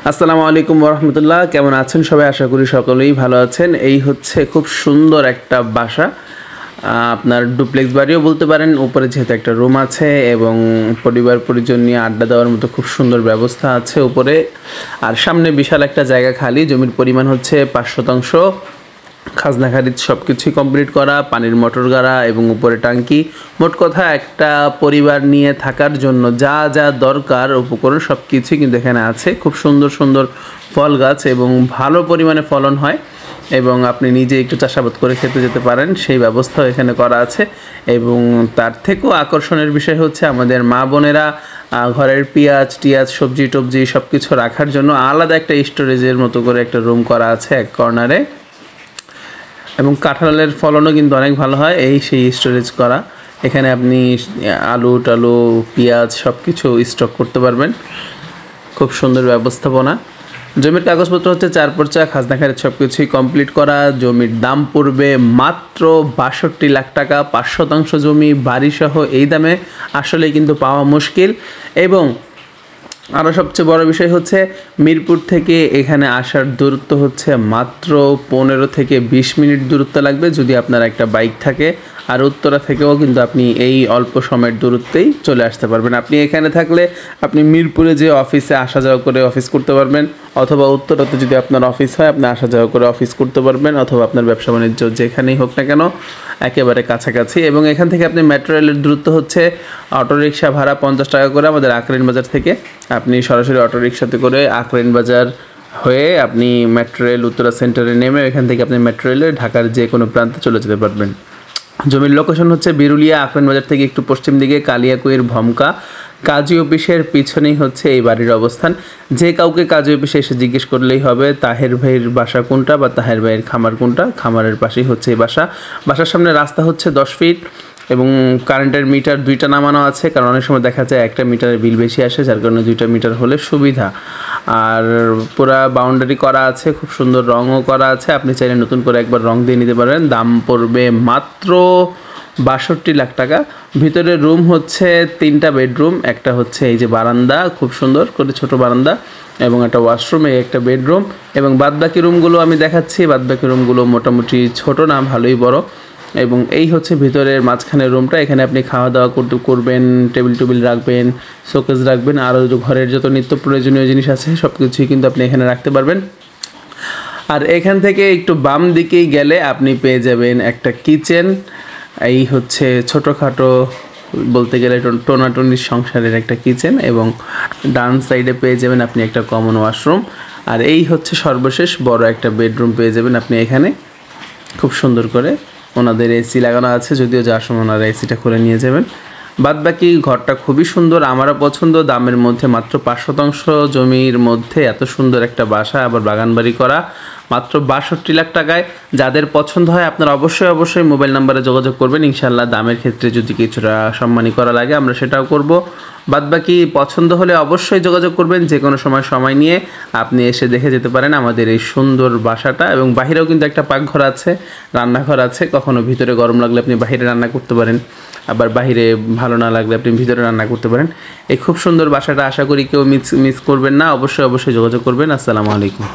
আসসালামু আলাইকুম ওরহমতুল্লাহ। কেমন আছেন সবাই? আশা করি সকলেই ভালো আছেন। এই হচ্ছে খুব সুন্দর একটা বাসা, আপনার ডুপ্লেক্স বাড়িও বলতে পারেন। উপরে যেহেতু একটা রুম আছে এবং পরিবার পরিজন নিয়ে আড্ডা দেওয়ার মতো খুব সুন্দর ব্যবস্থা আছে উপরে। আর সামনে বিশাল একটা জায়গা খালি, জমির পরিমাণ হচ্ছে 5 শতাংশ। খাজনা খারিজ সব কিছুই কমপ্লিট করা, পানির মোটর গাড়া এবং উপরে টাঙ্কি। মোট কথা একটা পরিবার নিয়ে থাকার জন্য যা যা দরকার উপকরণ সব কিছুই কিন্তু এখানে আছে। খুব সুন্দর সুন্দর ফল গাছ এবং ভালো পরিমাণে ফলন হয় এবং আপনি নিজে একটু চাষাবাদ করে খেতে যেতে পারেন, সেই ব্যবস্থাও এখানে করা আছে। এবং তার থেকেও আকর্ষণের বিষয় হচ্ছে আমাদের মা বোনেরা ঘরের পেঁয়াজ টিয়াজ সবজি টবজি সব কিছু রাখার জন্য আলাদা একটা স্টোরেজের মতো করে একটা রুম করা আছে এক কর্নারে। এবং কাঁঠালের ফলনও কিন্তু অনেক ভালো হয়, এই সেই স্টোরেজ করা। এখানে আপনি আলু টালু পেঁয়াজ সব কিছু স্টক করতে পারবেন। খুব সুন্দর ব্যবস্থাপনা। জমির কাগজপত্র হচ্ছে 4 পর্চা, খাজনা খারিজ সব কিছুই কমপ্লিট করা। জমির দাম পড়বে মাত্র 62 লাখ টাকা। 5 শতাংশ জমি বাড়িসহ এই দামে আসলে কিন্তু পাওয়া মুশকিল। এবং আরও সবচেয়ে বড় বিষয় হচ্ছে মিরপুর থেকে এখানে আসার দূরত্ব হচ্ছে মাত্র 15 থেকে 20 মিনিট দূরত্ব লাগবে যদি আপনার একটা বাইক থাকে। আর উত্তরা থেকেও কিন্তু আপনি এই অল্প সময়ের দূরত্বেই চলে আসতে পারবেন। আপনি এখানে থাকলে আপনি মিরপুরে যে অফিসে আসা যাওয়া করে অফিস করতে পারবেন, অথবা উত্তরাতে যদি আপনার অফিস হয় আপনি আসা যাওয়া করে অফিস করতে পারবেন, অথবা আপনার ব্যবসা বাণিজ্য যেখানেই হোক না কেন একেবারে কাছাকাছি। এবং এখান থেকে আপনি মেট্রো রেলের দূরত্ব হচ্ছে অটোরিকশা ভাড়া 50 টাকা করে আমাদের আখরিন বাজার থেকে। আপনি সরাসরি অটোরিকশাতে করে আখরিন বাজার হয়ে আপনি মেট্রো রেল উত্তরা সেন্টারে নেমে এখান থেকে আপনি মেট্রো রেলে ঢাকার যে কোনো প্রান্তে চলে যেতে পারবেন। জমির লোকেশন হচ্ছে বিরুলিয়া, আখরিন বাজার থেকে একটু পশ্চিম দিকে কালিয়াকৈর ভমকা কাজী অফিসের পিছনেই হচ্ছে এই বাড়ির অবস্থান। যে কাউকে কাজী অফিসে এসে জিজ্ঞেস করলেই হবে তাহের ভাইয়ের বাসা কোনটা বা তাহের ভাইয়ের খামার কোনটা। খামারের পাশেই হচ্ছে এই বাসা। বাসার সামনে রাস্তা হচ্ছে 10 ফিট এবং কারেন্টের মিটার 2টা নামানো আছে, কারণ অনেক সময় দেখা যায় একটা মিটারের বিল বেশি আসে, যার কারণে 2টা মিটার হলে সুবিধা। আর পুরা বাউন্ডারি করা আছে, খুব সুন্দর রঙও করা আছে। আপনি চাইলে নতুন করে একবার রং দিয়ে নিতে পারেন। দাম পড়বে মাত্র 62 লাখ টাকা। ভিতরে রুম হচ্ছে 3টা বেডরুম, একটা হচ্ছে এই যে বারান্দা, খুব সুন্দর করে ছোট বারান্দা এবং একটা ওয়াশরুম, এই একটা বেডরুম। এবং বাদবাকি রুমগুলো আমি দেখাচ্ছি। বাদবাকি রুমগুলো মোটামুটি ছোট না, ভালোই বড়। এবং এই হচ্ছে ভিতরের মাঝখানের রুমটা। এখানে আপনি খাওয়া দাওয়া করবেন, টেবিল টেবিল রাখবেন, শোকেস রাখবেন, আরও ঘরের যত নিত্য প্রয়োজনীয় জিনিস আছে সব কিছুই কিন্তু আপনি এখানে রাখতে পারবেন। আর এখান থেকে একটু বাম দিকেই গেলে আপনি পেয়ে যাবেন একটা কিচেন। এই হচ্ছে ছোটোখাটো বলতে গেলে টোনাটনির সংসারের একটা কিচেন। এবং ডান সাইডে পেয়ে যাবেন আপনি একটা কমন ওয়াশরুম। আর এই হচ্ছে সর্বশেষ বড় একটা বেডরুম পেয়ে যাবেন আপনি এখানে। খুব সুন্দর করে ওনাদের এসি লাগানো আছে, যদিও যার সময় ওনারা এসিটা খুলে নিয়ে যাবেন। বাদবাকি ঘরটা খুবই সুন্দর, আমারও পছন্দ। দামের মধ্যে মাত্র 5 শতাংশ জমির মধ্যে এত সুন্দর একটা বাসা, আবার বাগান বাড়ি করা, মাত্র 62 লাখ টাকায়। যাদের পছন্দ হয় আপনারা অবশ্যই অবশ্যই মোবাইল নাম্বারে যোগাযোগ করবেন। ইনশাল্লাহ দামের ক্ষেত্রে যদি কিছুটা সম্মানী করা লাগে আমরা সেটাও করব। বাদবাকি পছন্দ হলে অবশ্যই যোগাযোগ করবেন। যে কোনো সময় নিয়ে আপনি এসে দেখে যেতে পারেন আমাদের এই সুন্দর বাসাটা। এবং বাহিরেও কিন্তু একটা পাকঘর আছে, রান্নাঘর আছে। কখনো ভিতরে গরম লাগলে আপনি বাহিরে রান্না করতে পারেন, আবার বাহিরে ভালো না লাগলে আপনি ভিতরে রান্না করতে পারেন। এই খুব সুন্দর বাসাটা আশা করি কেউ মিস করবেন না। অবশ্যই অবশ্যই যোগাযোগ করবেন। আসসালামু আলাইকুম।